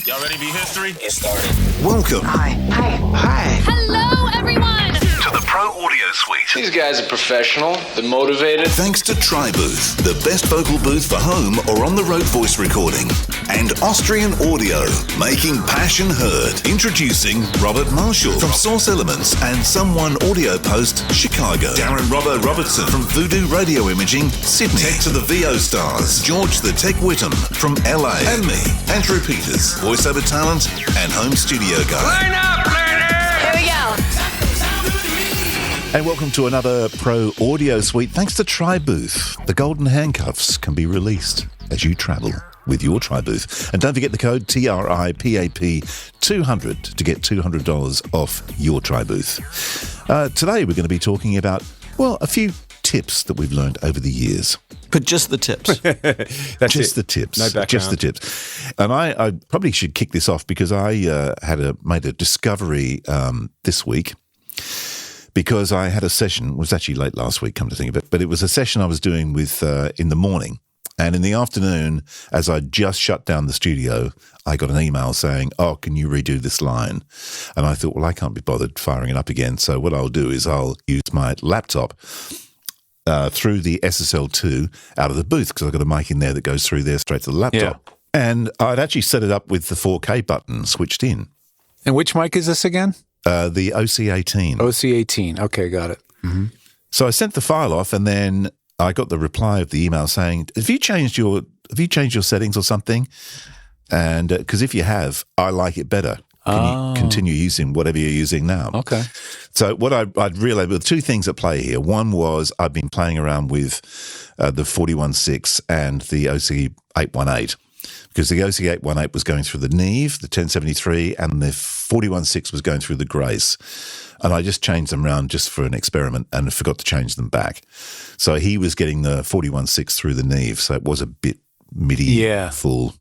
Y'all ready to be history? Get started. Welcome. Hi. Hello, everyone. To the Pro Audio Suite. These guys are professional. They're motivated. Thanks to Tribooth, the best vocal booth for home or on-the-road voice recording. And Austrian Audio, making passion heard. Introducing Robert Marshall from Source Elements and Someone Audio Post, Chicago. Darren Robbo Robertson from Voodoo Radio Imaging, Sydney. Tech to the VO Stars, George the Tech Whittam from LA. And me, Andrew Peters, voiceover talent and home studio guy. Line up, learner! Here we go. And welcome to another Pro Audio Suite. Thanks to Tribooth, the golden handcuffs can be released as you travel with your Tribooth. And don't forget the code TRIPAP200 to get $200 off your Tribooth. Today we're going to be talking about, well, a few tips that we've learned over the years. But just the tips. The tips. No background. Just the tips. And I probably should kick this off because I made a discovery this week. Because I had a session, it was actually late last week, come to think of it, but it was a session I was doing with in the morning. And in the afternoon, as I just shut down the studio, I got an email saying, oh, can you redo this line? And I thought, well, I can't be bothered firing it up again. So what I'll do is I'll use my laptop through the SSL2 out of the booth, because I've got a mic in there that goes through there straight to the laptop. Yeah. And I'd actually set it up with the 4K button switched in. And which mic is this again? The OC18. OC18. Okay, got it. Mm-hmm. So I sent the file off, and then I got the reply of the email saying, have you changed your settings or something? And because if you have, I like it better. Can you continue using whatever you're using now? Okay. So what I'd realized, well, two things at play here. One was I've been playing around with the 41.6 and the OC818. Because the OC818 was going through the Neve, the 1073, and the 41.6 was going through the Grace. And I just changed them around just for an experiment and forgot to change them back. So he was getting the 41.6 through the Neve, so it was a bit MIDI full.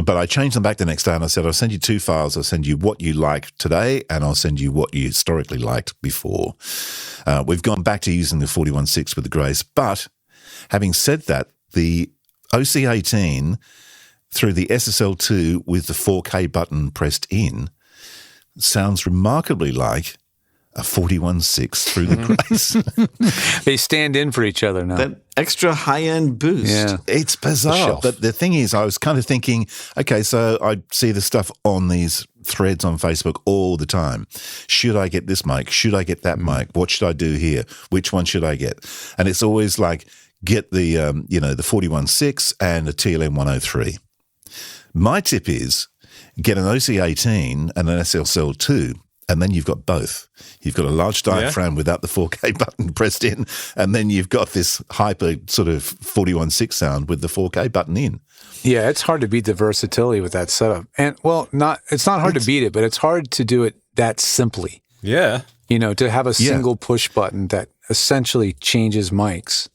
But I changed them back the next day and I said, I'll send you two files. I'll send you what you like today and I'll send you what you historically liked before. We've gone back to using the 41.6 with the Grace. But having said that, the OC18 through the SSL2 with the 4K button pressed in sounds remarkably like a 41.6 through the Grace. They stand in for each other now. That extra high-end boost. Yeah. It's bizarre. But the thing is, I was kind of thinking, okay, so I see the stuff on these threads on Facebook all the time. Should I get this mic? Should I get that mic? What should I do here? Which one should I get? And it's always like, get the, the 41.6 and a TLM 103. My tip is get an OC18 and an SSL2, and then you've got both. You've got a large diaphragm without the 4K button pressed in, and then you've got this hyper sort of 41.6 sound with the 4K button in. Yeah, it's hard to beat the versatility with that setup. And, well, it's not hard to beat it, but it's hard to do it that simply. Yeah. To have a single push button that essentially changes mics.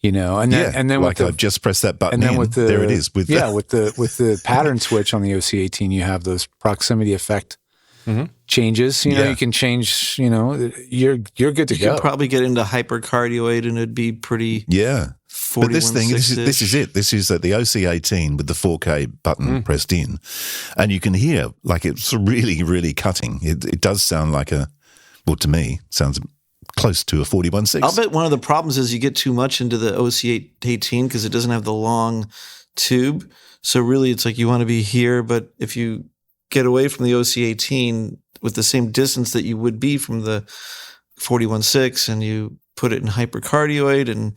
And then like I've just pressed that button, and then there it is. With the pattern switch on the OC18, you have those proximity effect changes. You can change. You're good to go. You could probably get into hypercardioid, and it'd be pretty. Yeah. But this is it. This is the OC18 with the 4K button pressed in, and you can hear like it's really, really cutting. It does sound like to me, sounds close to a 41.6. I'll bet one of the problems is you get too much into the OC18 because it doesn't have the long tube. So really it's like you want to be here, but if you get away from the OC18 with the same distance that you would be from the 41.6 and you put it in hypercardioid and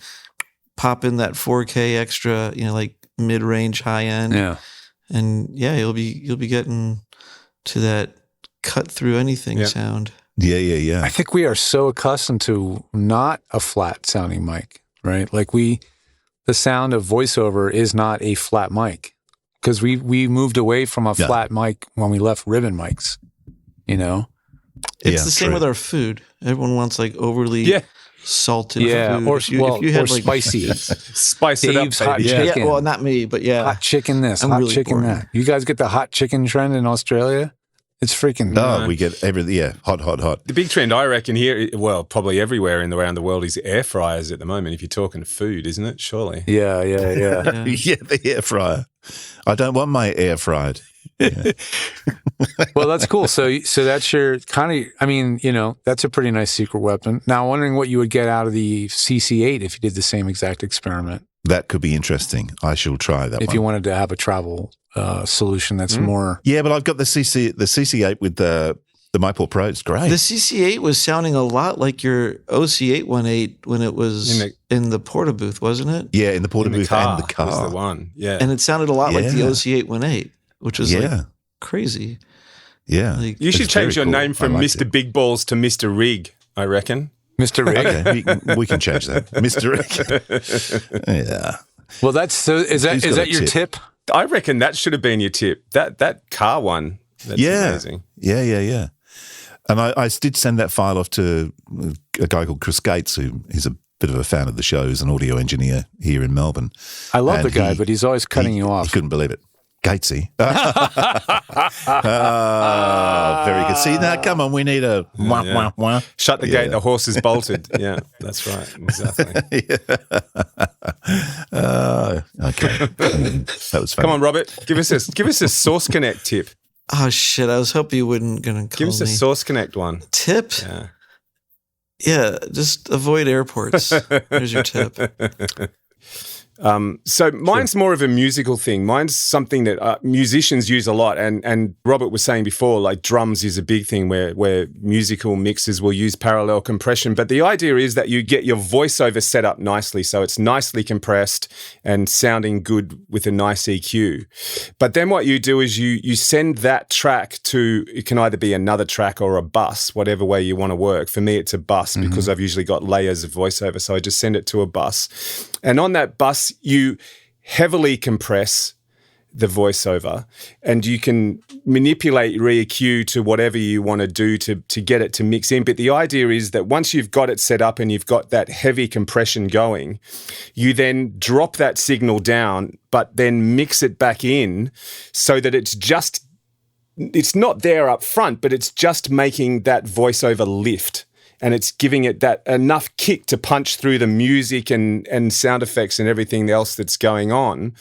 pop in that 4K extra, like mid-range, high-end. Yeah. And you'll be getting to that cut through anything sound. Yeah. I think we are so accustomed to not a flat sounding mic, right? Like the sound of voiceover is not a flat mic because we moved away from a flat mic when we left ribbon mics, It's the same with our food. Everyone wants like overly salted food. Or spicy. Spice it Dave's up, hot baby. chicken. Well, not me, but hot chicken this, hot really chicken boring. that. You guys get the hot chicken trend in Australia? It's freaking. We get everything. Hot. The big trend, I reckon, here, well, probably everywhere around the world, is air fryers at the moment. If you're talking food, isn't it? Surely. Yeah. Yeah, the air fryer. I don't want my air fried. Well, that's cool. So that's your kind of, I mean, that's a pretty nice secret weapon. Now, I'm wondering what you would get out of the CC8 if you did the same exact experiment. That could be interesting. I shall try that if you wanted to have a travel solution that's more. Yeah, but I've got the CC8 with the MyPort Pro. It's great. The CC8 was sounding a lot like your OC818 when it was in the porta booth, wasn't it? Yeah, in the porta booth and the car. Was the one. Yeah. And it sounded a lot like the OC818, which was like crazy. Yeah. Like, you should change your name from Mr. Big Balls to Mr. Rig, I reckon. Mr. Rig? Okay, we can change that. Mr. Rig. Yeah. Well, that's so. Is that your tip? I reckon that should have been your tip. That car one. That's amazing. Yeah. And I did send that file off to a guy called Chris Gates, who is a bit of a fan of the show, is an audio engineer here in Melbourne. I love the guy, but he's always cutting you off. He couldn't believe it. Gatesy. Very good. See, now, come on, we need a wah, wah. Shut the gate, the horse is bolted. Yeah, that's right. Exactly. Okay. That was fun. Come on, Robert. Give us a Source Connect tip. Oh, shit. I was hoping you wouldn't going to call Give us a Source Connect one. Tip? Yeah, just avoid airports. Here's your tip. So mine's more of a musical thing. Mine's something that musicians use a lot. And Robert was saying before, like drums is a big thing where musical mixers will use parallel compression. But the idea is that you get your voiceover set up nicely. So it's nicely compressed and sounding good with a nice EQ. But then what you do is you send that track to, it can either be another track or a bus, whatever way you want to work. For me, it's a bus because I've usually got layers of voiceover. So I just send it to a bus. And on that bus, you heavily compress the voiceover and you can manipulate re-EQ to whatever you want to do to get it to mix in. But the idea is that once you've got it set up and you've got that heavy compression going, you then drop that signal down, but then mix it back in so that it's not there up front, but it's just making that voiceover lift. And it's giving it that enough kick to punch through the music and sound effects and everything else that's going on.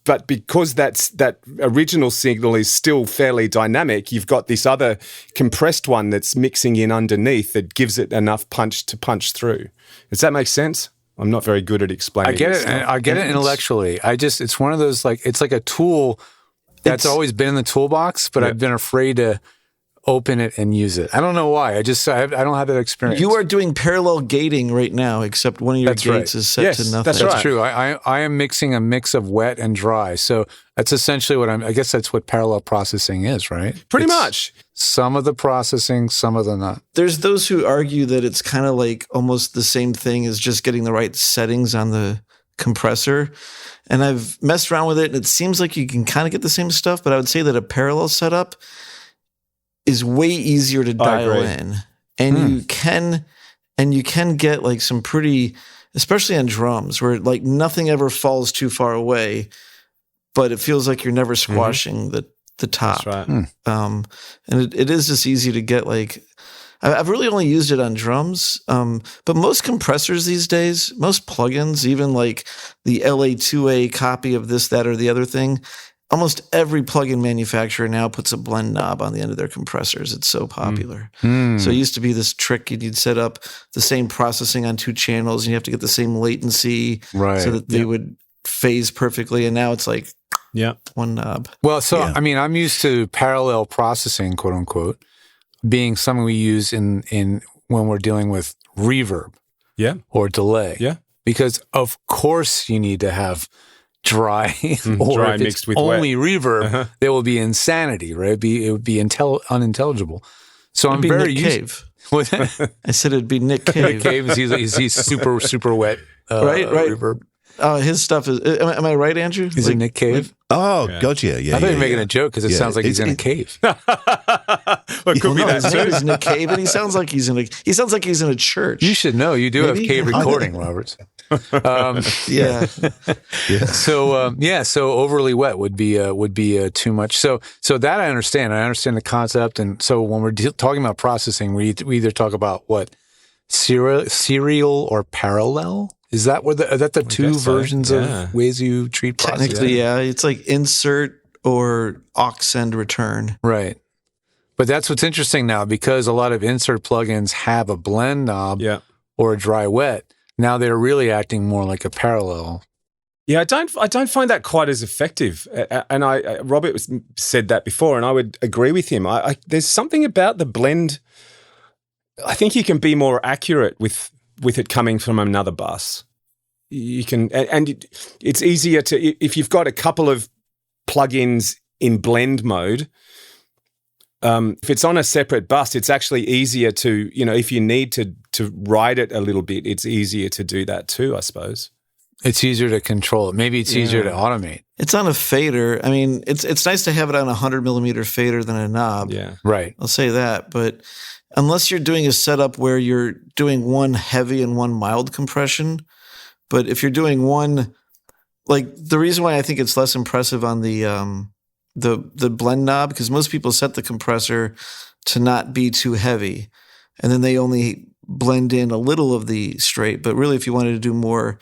But because that original signal is still fairly dynamic, you've got this other compressed one that's mixing in underneath that gives it enough punch to punch through. Does that make sense? I'm not very good at explaining. I get it. I get it intellectually. it's one of those, like, it's like a tool that's always been in the toolbox, but I've been afraid to open it and use it. I don't know why. I don't have that experience. You are doing parallel gating right now, except one of your gates is set to nothing. That's true. I am mixing a mix of wet and dry. So that's essentially I guess that's what parallel processing is, right? Pretty much. Some of the processing, some of the not. There's those who argue that it's kind of like almost the same thing as just getting the right settings on the compressor. And I've messed around with it and it seems like you can kind of get the same stuff, but I would say that a parallel setup is way easier to dial in, and you can get like some pretty, especially on drums, where like nothing ever falls too far away, but it feels like you're never squashing the top. That's right. And it is just easy to get. Like I've really only used it on drums, but most compressors these days, most plugins, even like the LA2A copy of this, that, or the other thing. Almost every plugin manufacturer now puts a blend knob on the end of their compressors. It's so popular. So it used to be this trick. You'd set up the same processing on two channels and you have to get the same latency so that they would phase perfectly. And now it's like one knob. Well, so, I mean, I'm used to parallel processing, quote unquote, being something we use in when we're dealing with reverb or delay. Yeah. Because of course you need to have dry, or dry if mixed it's with only wet. reverb, there will be insanity, right? It would be unintelligible. So I'm very used. I said it'd be Nick Cave. Nick Cave he's super wet, right? Reverb. His stuff is. Am I right, Andrew? Is it Nick Cave? Oh, gotcha. Yeah. I thought you were making a joke because it sounds like he's in a cave. Well, it could be that his name too. is Nick Cave, and he sounds like he's in a church. You should know. You do have cave recording, Roberts. Yeah. So overly wet would be too much. So that I understand. I understand the concept. And so when we're talking about processing, we either talk about what serial or parallel. Is that the two versions of ways you treat processing? Technically, yeah. It's like insert or aux send return. Right. But that's what's interesting now, because a lot of insert plugins have a blend knob or a dry wet. Now they're really acting more like a parallel. Yeah, I don't find that quite as effective. And Robert said that before, and I would agree with him. There's something about the blend. I think you can be more accurate with it coming from another bus. You can, and it's easier to, if you've got a couple of plugins in blend mode. If it's on a separate bus, it's actually easier to, if you need to ride it a little bit, it's easier to do that too, I suppose. It's easier to control it. Maybe it's easier to automate. It's on a fader. I mean, it's nice to have it on a 100mm fader than a knob. Yeah. Right. I'll say that. But unless you're doing a setup where you're doing one heavy and one mild compression, but if you're doing one, like the reason why I think it's less impressive on the blend knob, because most people set the compressor to not be too heavy, and then they only blend in a little of the straight. But really, if you wanted to do more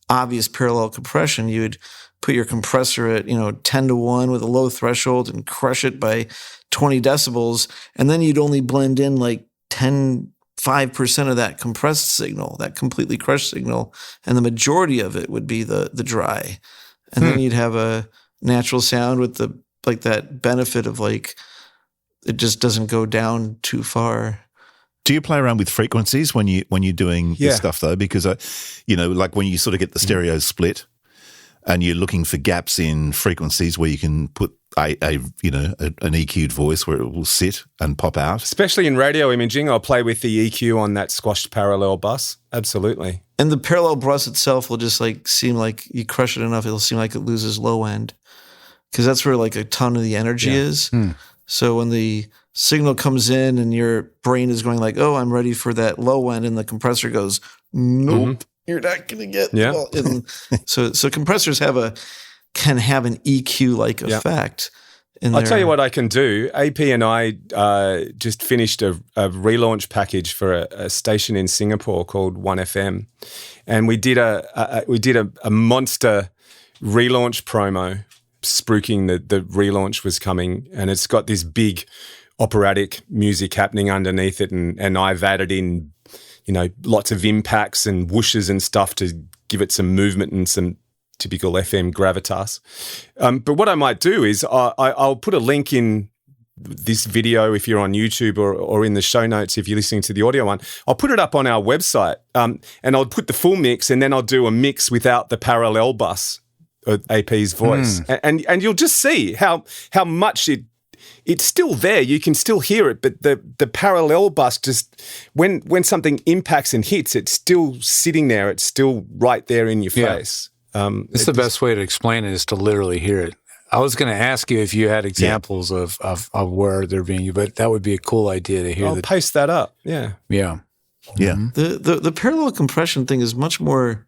obvious parallel compression, you'd put your compressor at 10-1 with a low threshold and crush it by 20 decibels, and then you'd only blend in like 5% of that compressed signal, that completely crushed signal, and the majority of it would be the dry, and then you'd have a natural sound with the that benefit of like it just doesn't go down too far. Do you play around with frequencies when you're doing this stuff though? Because like when you sort of get the stereo split, and you're looking for gaps in frequencies where you can put an EQ'd voice where it will sit and pop out. Especially in radio imaging, I'll play with the EQ on that squashed parallel bus. Absolutely. And the parallel bus itself will just like seem like you crush it enough, it'll seem like it loses low end, because that's where like a ton of the energy is. So when the signal comes in and your brain is going like, oh, I'm ready for that low end, and the compressor goes, nope, you're not going to get. Well, so compressors can have an EQ-like effect. I'll tell you what I can do. AP and I just finished a relaunch package for a station in Singapore called 1FM, and we did a monster relaunch promo, spruiking the relaunch was coming, and it's got this big operatic music happening underneath it, and I've added in lots of impacts and whooshes and stuff to give it some movement and some typical FM gravitas. But what I might do is I'll put a link in this video if you're on YouTube, or in the show notes if you're listening to the audio one. I'll put it up on our website, and I'll put the full mix, and then I'll do a mix without the parallel bus, AP's voice, and you'll just see how much it's still there. You can still hear it, but the parallel bus, just when something impacts and hits, it's still sitting there. It's still right there in your face. It's the best way to explain it is to literally hear it. I was going to ask you if you had examples of where they're being, but that would be a cool idea to hear. I'll paste that up. Yeah. The parallel compression thing is much more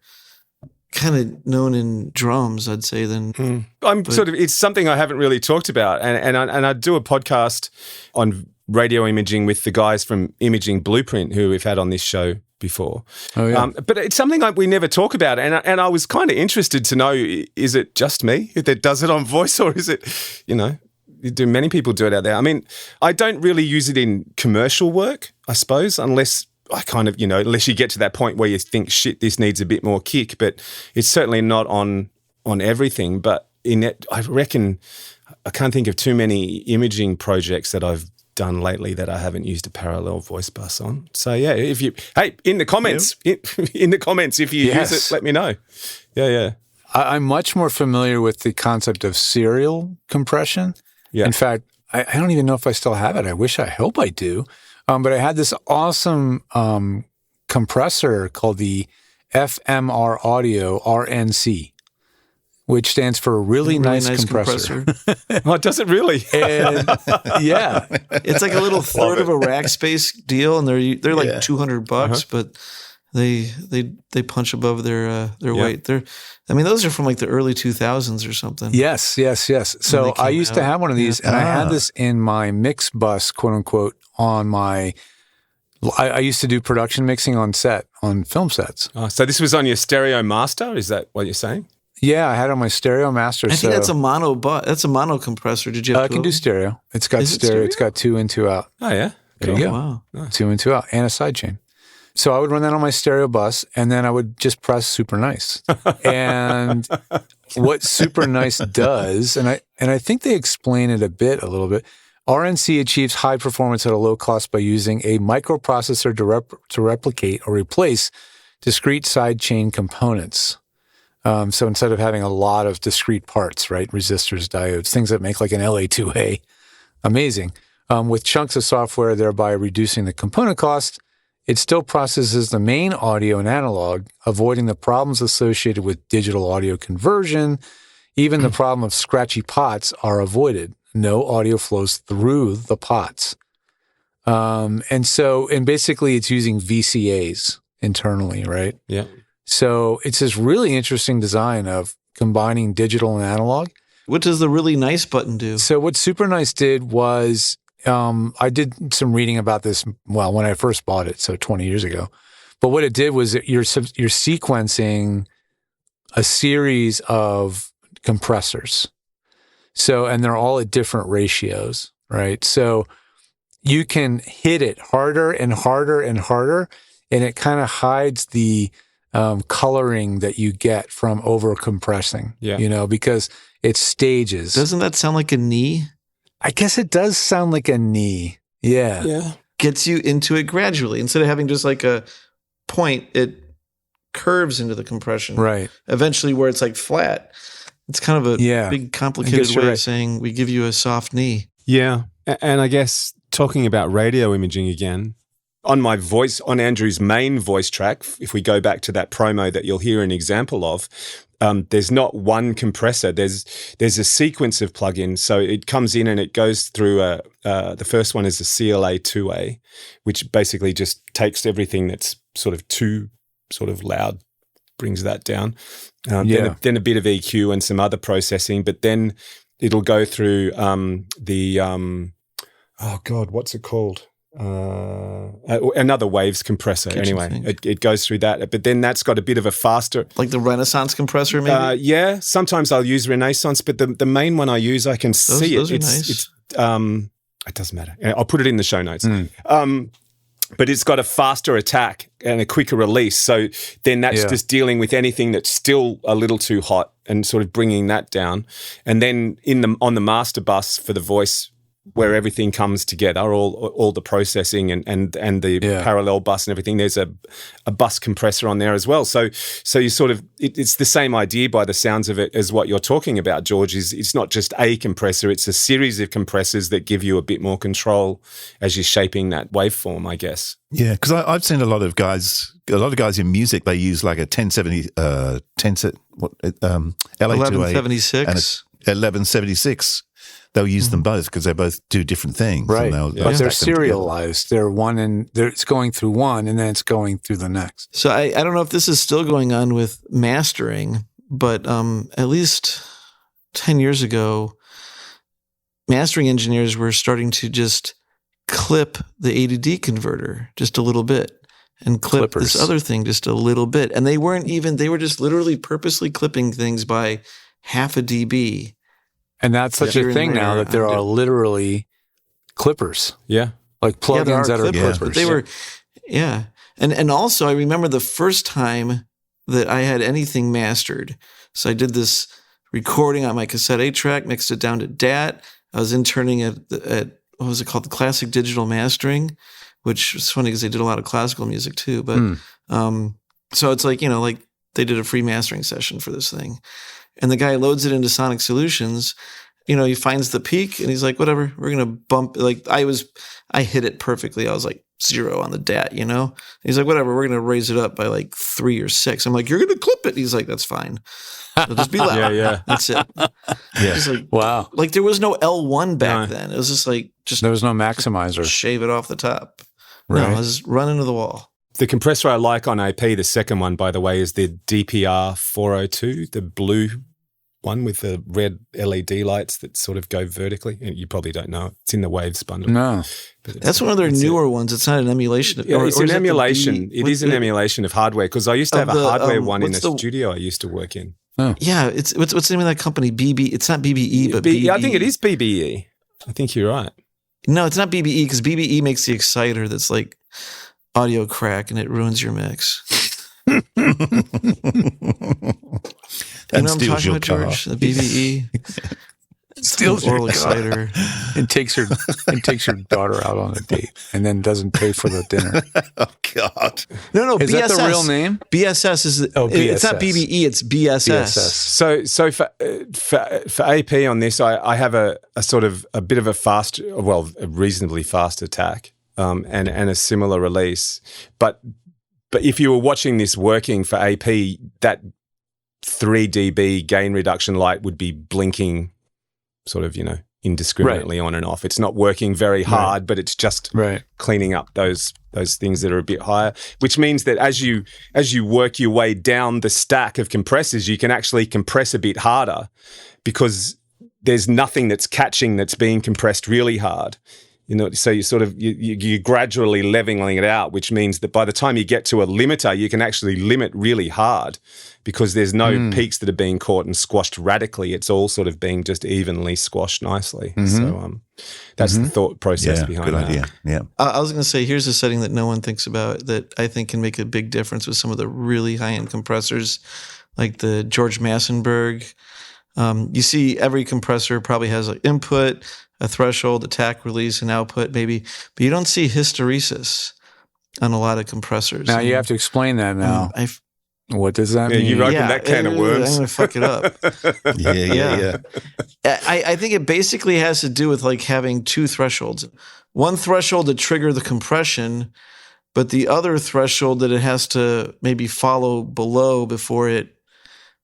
kind of known in drums, I'd say, than it's something I haven't really talked about, and I do a podcast on radio imaging with the guys from Imaging Blueprint who we've had on this show before. Oh yeah. But it's something we never talk about, and I was kind of interested to know: is it just me that does it on voice, or is it, do many people do it out there? I mean, I don't really use it in commercial work, I suppose, unless I kind of, unless you get to that point where you think, shit, this needs a bit more kick, but it's certainly not on everything. But in it, I reckon I can't think of too many imaging projects that I've done lately that I haven't used a parallel voice bus on. So yeah, in the comments, if you use it, let me know. Yeah. I'm much more familiar with the concept of serial compression. Yeah. In fact, I don't even know if I still have it. I hope I do. But I had this awesome compressor called the FMR Audio RNC, which stands for a really nice compressor. Oh, does it really? And, yeah. It's like a little third of a rack space deal, and they're like $200, but they punch above their weight. Those are from like the early 2000s or something. Yes. So I used to have one of these, and I had this in my mix bus, quote unquote, on my. I used to do production mixing on film sets. Oh, so this was on your stereo master? Is that what you're saying? Yeah, I had it on my stereo master. I think that's a mono that's a mono compressor. Did you have I can do stereo. It's got stereo. It's got 2 in, 2 out. Oh, yeah. There you go. Wow. 2 in, 2 out, and a sidechain. So I would run that on my stereo bus, and then I would just press Super Nice. And what Super Nice does, and I think they explain it a little bit. RNC achieves high performance at a low cost by using a microprocessor to replicate or replace discrete sidechain components. So instead of having a lot of discrete parts, right, resistors, diodes, things that make like an LA2A, amazing. With chunks of software, thereby reducing the component cost, it still processes the main audio and analog, avoiding the problems associated with digital audio conversion. Even the problem of scratchy pots are avoided. No audio flows through the pots. And basically it's using VCAs internally, right? Yeah. So it's this really interesting design of combining digital and analog. What does the really nice button do? So what Super Nice did was, I did some reading about this, when I first bought it, so 20 years ago. But what it did was you're sequencing a series of compressors. So, and they're all at different ratios, right? So you can hit it harder and harder and harder, and it kind of hides the coloring that you get from over compressing, because it stages. Doesn't that sound like a knee? I guess it does sound like a knee. Yeah. Yeah. Gets you into it gradually. Instead of having just like a point, it curves into the compression. Right. Eventually where it's like flat. It's kind of a big complicated way of saying we give you a soft knee. Yeah. And I guess talking about radio imaging again, on Andrew's main voice track, if we go back to that promo that you'll hear an example of, there's not one compressor. There's a sequence of plugins. So it comes in and it goes through the first one is a CLA2A, which basically just takes everything that's sort of too sort of loud, brings that down. Then a bit of EQ and some other processing, but then it'll go through what's it called? Another waves compressor. It goes through that, but then that's got a bit of a faster, like the Renaissance compressor, maybe. Sometimes I'll use Renaissance, but the main one I use, I can see those it. Are nice. It doesn't matter. I'll put it in the show notes. But it's got a faster attack and a quicker release. So then that's just dealing with anything that's still a little too hot and sort of bringing that down. And then on the master bus for the voice, where everything comes together, all the processing and the parallel bus and everything, there's a bus compressor on there as well. So you sort of, it's the same idea by the sounds of it as what you're talking about, George, is it's not just a compressor, it's a series of compressors that give you a bit more control as you're shaping that waveform, I guess. Yeah, because I've seen a lot of guys in music, they use like a 1176 LA2A and a 1176. They'll use them both because they both do different things. Right. But they're serialized. They're it's going through one and then it's going through the next. So I don't know if this is still going on with mastering, but at least 10 years ago, mastering engineers were starting to just clip the ADD converter just a little bit and clip this other thing just a little bit. And they were just literally purposely clipping things by half a dB. And that's such a thing now that there are literally clippers. Yeah. Like plugins that are clippers. But they were, And also I remember the first time that I had anything mastered. So I did this recording on my cassette 8-track, mixed it down to DAT. I was interning at what was it called? The Classic Digital Mastering, which was funny because they did a lot of classical music too. But so it's like, like they did a free mastering session for this thing. And the guy loads it into Sonic Solutions. He finds the peak and he's like, whatever, we're going to bump. Like I hit it perfectly. I was like 0 on the DAT, And he's like, whatever, we're going to raise it up by like 3 or 6. I'm like, you're going to clip it. He's like, that's fine. It'll just be loud. Yeah. That's it. Yeah. Like, wow. Like there was no L1 back then. It was just like, there was no maximizer. Shave it off the top. Right. No, I was run into the wall. The compressor I like on AP, the second one, by the way, is the DPR 402, the blue one with the red LED lights that sort of go vertically. You probably don't know it. It's in the Waves bundle. No. That's one of their newer ones. It's not an emulation. It's an emulation. It is an emulation of hardware because I used to have a hardware one in a studio I used to work in. Yeah, it's what's the name of that company? BB. It's not BBE, but BB. I think it is BBE. I think you're right. No, it's not BBE because BBE makes the exciter that's like audio crack and it ruins your mix. That You know what I'm steals talking your about, car. George? The BBE. Steals oral your car. exciter. And takes your daughter out on a date and then doesn't pay for the dinner. Oh, God. No, Is BSS. that the real name? BSS is. It's not BSS. BBE. It's BSS. So for AP on this, I have a sort of a bit of a reasonably fast attack, and a similar release. But if you were watching this working for AP, that 3 dB gain reduction light would be blinking, sort of, indiscriminately on and off. It's not working very hard, but it's just cleaning up those things that are a bit higher, which means that as you work your way down the stack of compressors, you can actually compress a bit harder because there's nothing that's catching that's being compressed really hard. So you're gradually leveling it out, which means that by the time you get to a limiter, you can actually limit really hard because there's no peaks that are being caught and squashed radically. It's all sort of being just evenly squashed nicely. So that's the thought process behind that. Good idea. Yeah. I was going to say, here's a setting that no one thinks about that I think can make a big difference with some of the really high-end compressors, like the George Massenburg. You see every compressor probably has an input, a threshold, attack, release, and output maybe, but you don't see hysteresis on a lot of compressors. Now you have to explain that now. What does that mean? You opened that can of worms. I'm going to fuck it up. Yeah. I think it basically has to do with like having two thresholds. One threshold to trigger the compression, but the other threshold that it has to maybe follow below before it.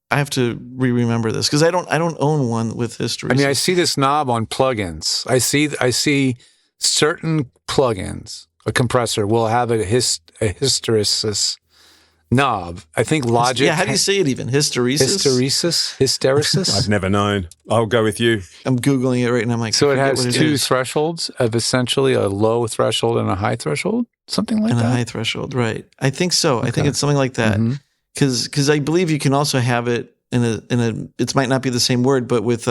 I have to remember this because I don't own one with hysteresis. I mean, I see this knob on plugins. I see certain plugins. A compressor will have a hysteresis knob. I think Logic. Yeah, how do you say it even? Hysteresis? Hysteresis? I've never known. I'll go with you. I'm Googling it right now. I'm like, so it I forget has what two is. thresholds of essentially a low threshold and a high threshold? Something like And that? a high threshold, right. I think so. I think it's something like that. Because I believe you can also have it in a it might not be the same word, but with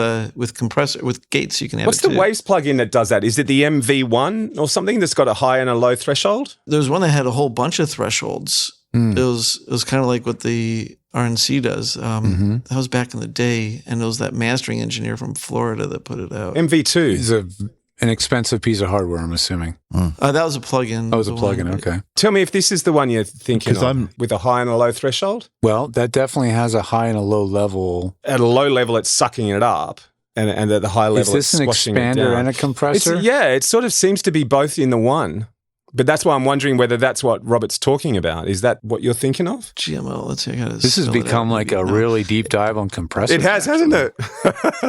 compressor, with gates you can have What's it the too. Waves plugin that does that? Is it the MV1 or something that's got a high and a low threshold? There was one that had a whole bunch of thresholds. It was kind of like what the RNC does. That was back in the day, and it was that mastering engineer from Florida that put it out. MV2. It's an expensive piece of hardware, I'm assuming. That was a plugin. Oh, it was a The plugin, one- okay. Tell me if this is the one you're thinking of, with a high and a low threshold. Well, that definitely has a high and a low level. At a low level, it's sucking it up, and at the high level, Is this it's an squashing it expander down. and a compressor? It sort of seems to be both in the one. But that's why I'm wondering whether that's what Robert's talking about. Is that what you're thinking of? GMO. Let's see. I gotta This has spell it become out. like a No. really deep dive on compressors. It has, hasn't it?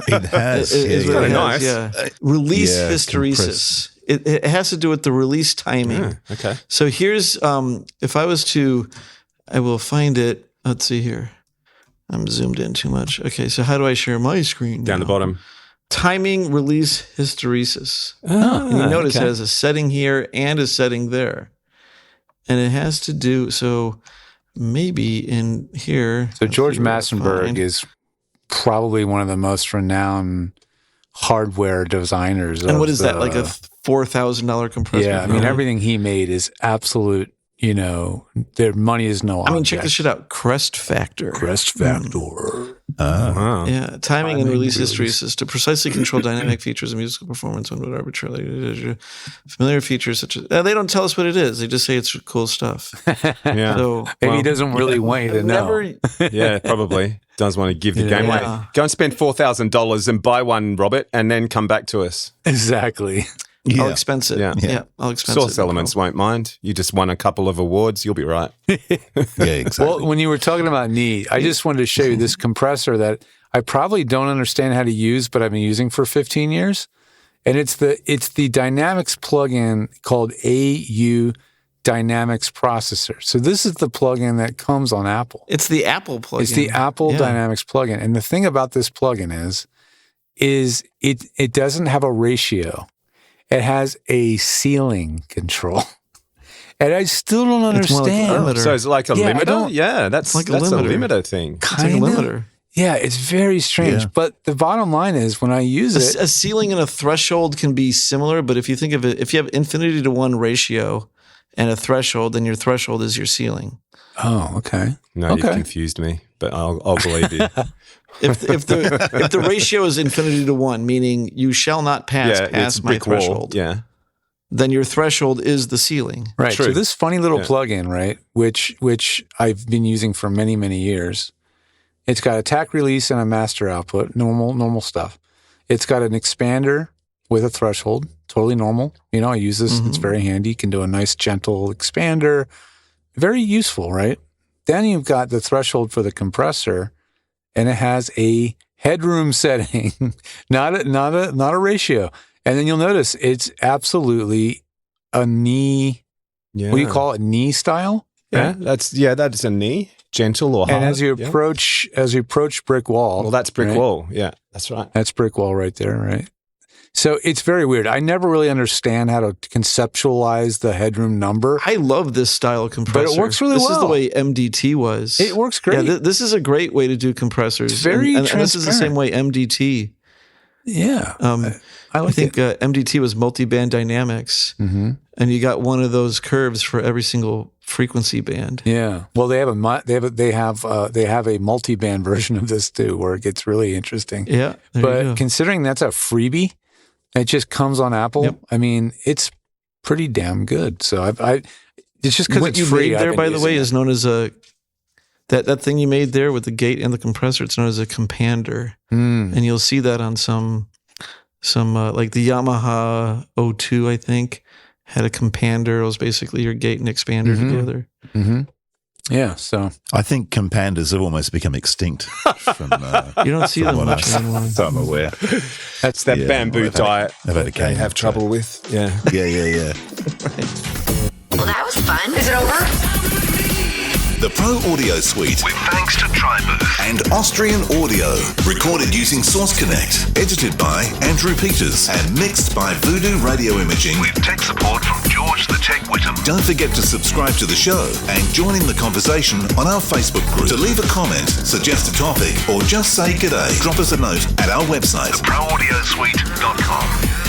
It has. It's Yeah, really kinda nice. nice. Yeah. Release Yeah, hysteresis. It has to do with the release timing. Okay. So here's if I was to, I will find it. Let's see here. I'm zoomed in too much. Okay, so how do I share my screen? Down the now? bottom. Timing release hysteresis. Oh, And you notice okay. it has a setting here and a setting there. And it has to do, so maybe in here. So let's George see what I Massenburg find. is probably one of the most renowned hardware designers. And of what is that, the- like a $4,000 compressor? Yeah, I mean, everything he made is absolute, their money is no object. I mean, check this shit out. Crest Factor. Crest Factor. Wow. Yeah, timing and release hysteresis to precisely control dynamic features of musical performance when arbitrarily familiar features such as they don't tell us what it is. They just say it's cool stuff. Yeah. So Maybe he doesn't really want you to know. Yeah, probably. Does want to give the game away. Yeah. Go and spend $4,000 and buy one, Robert, and then come back to us. Exactly. I'll expense it. Yeah. Yeah, I'll expense it. Source Elements won't mind. You just won a couple of awards. You'll be right. Yeah, exactly. Well, when you were talking about Neve, I just wanted to show you this compressor that I probably don't understand how to use, but I've been using for 15 years. And it's the Dynamics plugin called AU Dynamics Processor. So this is the plugin that comes on Apple. It's the Apple plugin. It's the Apple Yeah. Dynamics plugin. And the thing about this plugin is it doesn't have a ratio. It has a ceiling control. And I still don't It's more like understand. a limiter. So it's like a Yeah, I limiter? don't- Yeah, that's like a a limiter. limiter thing. It's like a Kinda. limiter. Yeah, it's very strange. Yeah. But the bottom line is when I use it, A ceiling and a threshold can be similar, but if you think of it, if you have infinity to 1 ratio and a threshold, then your threshold is your ceiling. oh, okay. No, you've confused me, but I'll believe you. If the ratio is infinity to 1, meaning you shall not pass it's past my brick wall. threshold, Yeah. then your threshold is the ceiling. Right. True. So this funny little plugin, right, which I've been using for many, many years. It's got attack release and a master output, normal stuff. It's got an expander with a threshold, totally normal. You know, I use this. It's very handy. You can do a nice gentle expander. Very useful, right? Then you've got the threshold for the compressor, and it has a headroom setting, not a ratio. And then you'll notice it's absolutely a knee. Yeah. What do you call it? Knee style. Yeah, that's a knee, gentle or hard. And as you approach brick wall, well, that's brick right? wall. Yeah, that's right. That's brick wall right there, right? So it's very weird. I never really understand how to conceptualize the headroom number. I love this style of compressor. But it works really This well. is the way MDT was. It works great. Yeah, this is a great way to do compressors. It's very and this is the same transparent. way MDT. Yeah. I think MDT was multi-band dynamics, and you got one of those curves for every single frequency band. Yeah. Well, they have a multi-band version of this too, where it gets really interesting. Yeah, there you But go. considering that's a freebie, it just comes on Apple. Yep. I mean, it's pretty damn good. So it's just because what it's you free. made I've there, been by the using way, it. is known as a that thing you made there with the gate and the compressor. It's known as a compander, and you'll see that on some like the Yamaha 02, I think, had a compander. It was basically your gate and expander together. Mm-hmm. Yeah. So I think companders have almost become extinct. From, You don't see them what much anymore. So I'm aware. That's that Yeah, bamboo I've had a- diet I've had a they cane, have so- trouble with. Yeah. Yeah. Well, that was fun. Is it over? The Pro Audio Suite with thanks to Tribooth and Austrian Audio. Recorded using Source Connect. Edited by Andrew Peters and mixed by Voodoo Radio Imaging with tech support from George the Tech Whittam. Don't forget to subscribe to the show and join in the conversation on our Facebook group. To leave a comment, suggest a topic, or just say g'day, drop us a note at our website, theproaudiosuite.com.